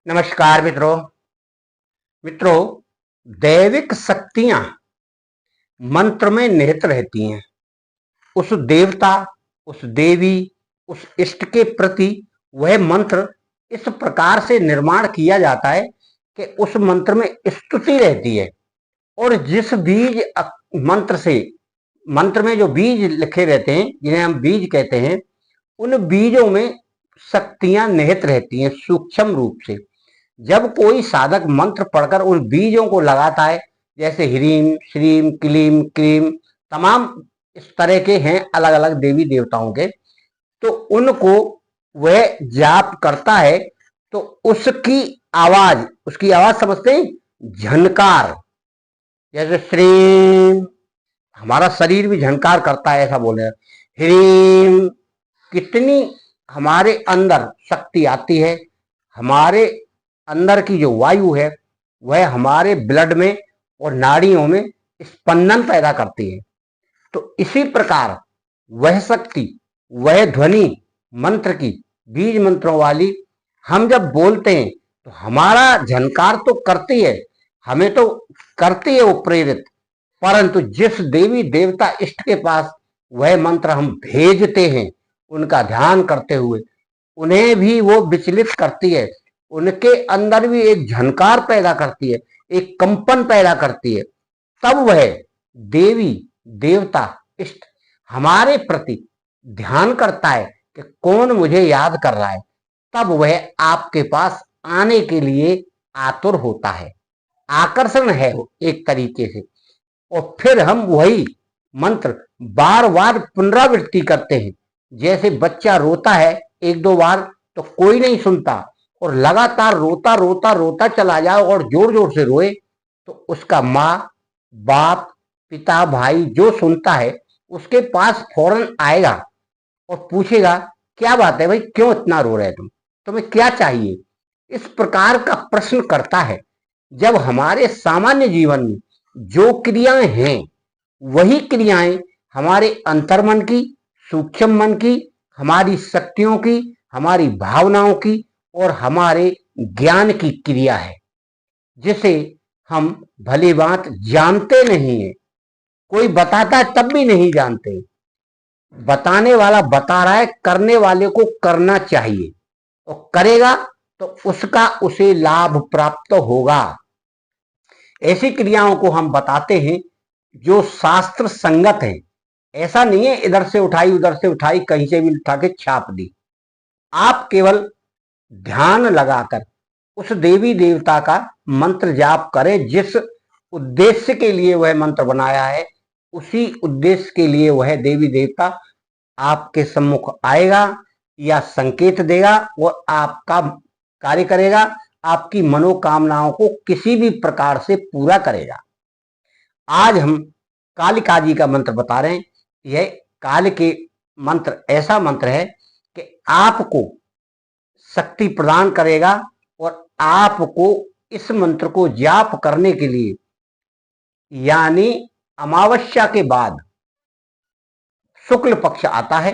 नमस्कार मित्रों। दैविक शक्तियां मंत्र में निहित रहती हैं। उस देवता, उस देवी, उस इष्ट के प्रति वह मंत्र इस प्रकार से निर्माण किया जाता है कि उस मंत्र में स्तुति रहती है। और जिस बीज मंत्र में जो बीज लिखे रहते हैं, जिन्हें हम बीज कहते हैं, उन बीजों में शक्तियां निहित रहती हैं सूक्ष्म रूप से। जब कोई साधक मंत्र पढ़कर उन बीजों को लगाता है, जैसे ह्रीम श्रीम क्लीम क्रीम, तमाम इस तरह के हैं अलग अलग देवी देवताओं के, तो उनको वह जाप करता है तो उसकी आवाज समझते हैं, झनकार, जैसे श्रीम, हमारा शरीर भी झनकार करता है, ऐसा बोले। ह्रीम, कितनी हमारे अंदर शक्ति आती है, हमारे अंदर की जो वायु है वह हमारे ब्लड में और नाड़ियों में स्पंदन पैदा करती है। तो इसी प्रकार वह शक्ति, वह ध्वनि मंत्र की, बीज मंत्रों वाली, हम जब बोलते हैं तो हमारा झनकार तो करती है, हमें तो करती है वो प्रेरित, परंतु जिस देवी देवता इष्ट के पास वह मंत्र हम भेजते हैं, उनका ध्यान करते हुए, उन्हें भी वो विचलित करती है, उनके अंदर भी एक झनकार पैदा करती है, एक कंपन पैदा करती है। तब वह देवी देवता इष्ट हमारे प्रति ध्यान करता है कि कौन मुझे याद कर रहा है, तब वह आपके पास आने के लिए आतुर होता है, आकर्षण है एक तरीके से। और फिर हम वही मंत्र बार बार पुनरावृत्ति करते हैं। जैसे बच्चा रोता है एक दो बार तो कोई नहीं सुनता, और लगातार रोता रोता रोता चला जाए और जोर जोर से रोए तो उसका माँ बाप पिता भाई जो सुनता है उसके पास फौरन आएगा और पूछेगा, क्या बात है भाई, क्यों इतना रो रहे तुम, तुम्हें क्या चाहिए, इस प्रकार का प्रश्न करता है। जब हमारे सामान्य जीवन में जो क्रियाएं हैं वही क्रियाएं हमारे अंतर्मन की, सूक्ष्म मन की, हमारी शक्तियों की, हमारी भावनाओं की और हमारे ज्ञान की क्रिया है, जिसे हम भली बात जानते नहीं है। कोई बताता है तब भी नहीं जानते, बताने वाला बता रहा है, करने वाले को करना चाहिए, और करेगा तो उसका उसे लाभ प्राप्त होगा। ऐसी क्रियाओं को हम बताते हैं जो शास्त्र संगत है। ऐसा नहीं है इधर से उठाई उधर से उठाई, कहीं से भी उठा के छाप दी। आप केवल ध्यान लगाकर उस देवी देवता का मंत्र जाप करें, जिस उद्देश्य के लिए वह मंत्र बनाया है, उसी उद्देश्य के लिए वह देवी देवता आपके सम्मुख आएगा या संकेत देगा और आपका कार्य करेगा, आपकी मनोकामनाओं को किसी भी प्रकार से पूरा करेगा। आज हम कालिका जी का मंत्र बता रहे हैं। यह काल के मंत्र ऐसा मंत्र है कि आपको शक्ति प्रदान करेगा, और आपको इस मंत्र को जाप करने के लिए, यानी अमावस्या के बाद शुक्ल पक्ष आता है,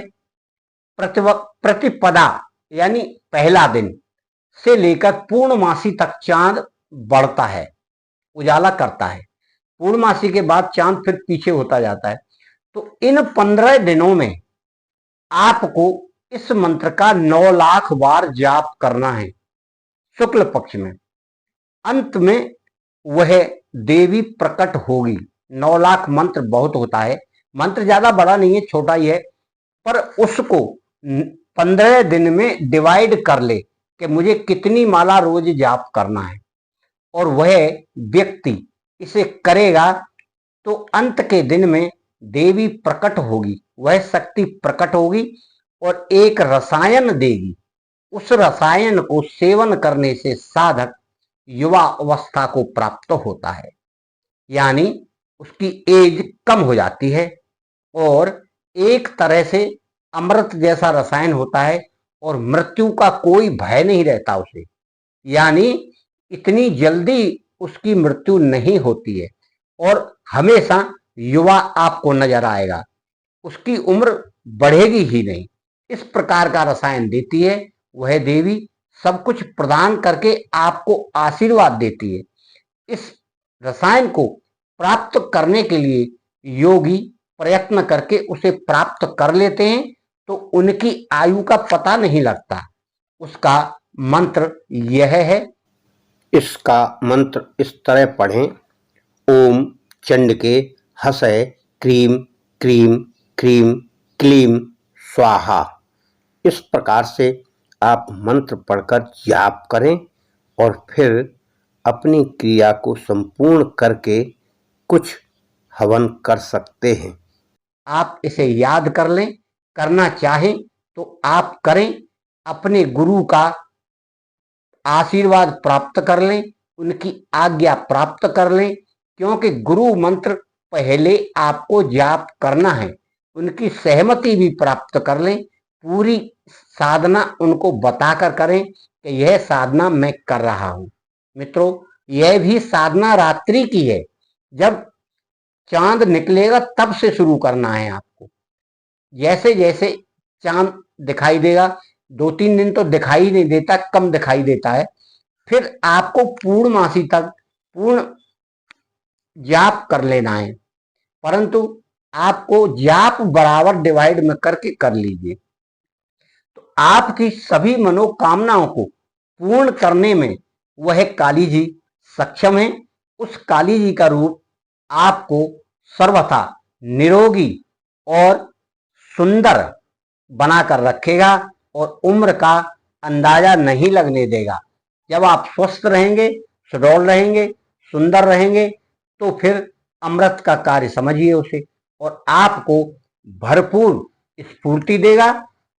प्रतिपदा यानी पहला दिन से लेकर पूर्णमासी तक चांद बढ़ता है, उजाला करता है। पूर्णमासी के बाद चांद फिर पीछे होता जाता है। तो इन 15 दिनों में आपको इस मंत्र का 9 लाख बार जाप करना है शुक्ल पक्ष में। अंत में वह देवी प्रकट होगी। 9 लाख मंत्र बहुत होता है, मंत्र ज्यादा बड़ा नहीं है, छोटा ही है, पर उसको 15 दिन में डिवाइड कर ले कि मुझे कितनी माला रोज जाप करना है, और वह व्यक्ति इसे करेगा तो अंत के दिन में देवी प्रकट होगी, वह शक्ति प्रकट होगी और एक रसायन देगी। उस रसायन को सेवन करने से साधक युवा अवस्था को प्राप्त होता है, यानी उसकी एज कम हो जाती है, और एक तरह से अमृत जैसा रसायन होता है, और मृत्यु का कोई भय नहीं रहता उसे, यानी इतनी जल्दी उसकी मृत्यु नहीं होती है, और हमेशा युवा आपको नजर आएगा, उसकी उम्र बढ़ेगी ही नहीं। इस प्रकार का रसायन देती है वह देवी सब कुछ प्रदान करके आपको आशीर्वाद देती है। इस रसायन को प्राप्त करने के लिए योगी प्रयत्न करके उसे प्राप्त कर लेते हैं तो उनकी आयु का पता नहीं लगता। उसका मंत्र यह है, इसका मंत्र इस तरह पढ़ें, ओम चंडके हसय क्रीम क्रीम क्रीम क्लीम स्वाहा। इस प्रकार से आप मंत्र पढ़कर जाप करें और फिर अपनी क्रिया को संपूर्ण करके कुछ हवन कर सकते हैं। आप इसे याद कर लें, करना चाहें तो आप करें, अपने गुरु का आशीर्वाद प्राप्त कर लें, उनकी आज्ञा प्राप्त कर लें, क्योंकि गुरु मंत्र पहले आपको जाप करना है, उनकी सहमति भी प्राप्त कर लें, पूरी साधना उनको बताकर करें कि यह साधना मैं कर रहा हूं। मित्रों, यह भी साधना रात्रि की है, जब चांद निकलेगा तब से शुरू करना है आपको। जैसे जैसे चांद दिखाई देगा, 2-3 दिन तो दिखाई नहीं देता, कम दिखाई देता है, फिर आपको पूर्णमासी तक पूर्ण जाप कर लेना है, परंतु आपको जाप बराबर डिवाइड में करके कर लीजिए तो आपकी सभी मनोकामनाओं को पूर्ण करने में वह काली जी सक्षम है। उस काली जी का रूप आपको सर्वथा निरोगी और सुंदर बनाकर रखेगा और उम्र का अंदाजा नहीं लगने देगा। जब आप स्वस्थ रहेंगे, सुडौल रहेंगे, सुंदर रहेंगे तो फिर अमृत का कार्य समझिए उसे, और आपको भरपूर स्फूर्ति देगा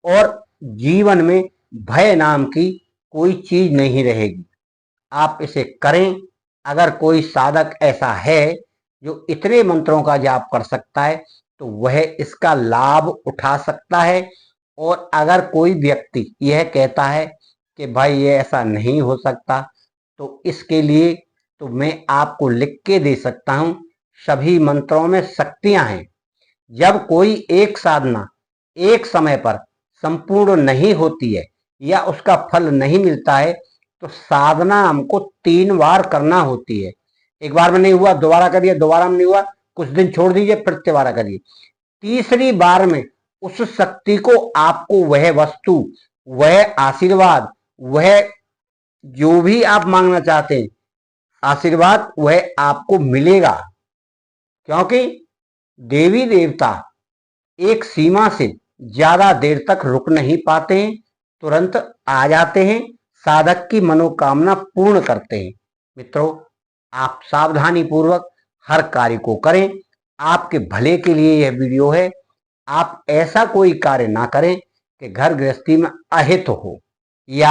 और जीवन में भय नाम की कोई चीज नहीं रहेगी। आप इसे करें। अगर कोई साधक ऐसा है जो इतने मंत्रों का जाप कर सकता है तो वह इसका लाभ उठा सकता है, और अगर कोई व्यक्ति यह कहता है कि भाई ये ऐसा नहीं हो सकता तो इसके लिए तो मैं आपको लिख के दे सकता हूं। सभी मंत्रों में शक्तियां हैं। जब कोई एक साधना एक समय पर संपूर्ण नहीं होती है या उसका फल नहीं मिलता है तो साधना हमको 3 बार करना होती है। एक बार में नहीं हुआ दोबारा करिए, दोबारा में नहीं हुआ कुछ दिन छोड़ दीजिए फिर दोबारा करिए। तीसरी बार में उस शक्ति को आपको वह वस्तु, वह आशीर्वाद, वह जो भी आप मांगना चाहते हैं आशीर्वाद वह आपको मिलेगा, क्योंकि देवी देवता एक सीमा से ज्यादा देर तक रुक नहीं पाते हैं, तुरंत आ जाते हैं, साधक की मनोकामना पूर्ण करते हैं। मित्रों, आप सावधानी पूर्वक हर कार्य को करें, आपके भले के लिए यह वीडियो है। आप ऐसा कोई कार्य ना करें कि घर गृहस्थी में अहित हो, या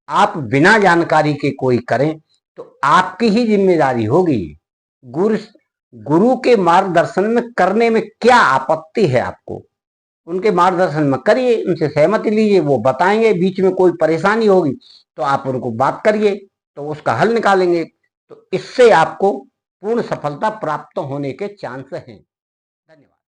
आप बिना जानकारी के कोई करें तो आपकी ही जिम्मेदारी होगी। गुरु के मार्गदर्शन में करने में क्या आपत्ति है आपको? उनके मार्गदर्शन में करिए, उनसे सहमति लीजिए, वो बताएंगे। बीच में कोई परेशानी होगी तो आप उनको बात करिए तो उसका हल निकालेंगे। तो इससे आपको पूर्ण सफलता प्राप्त होने के चांस हैं।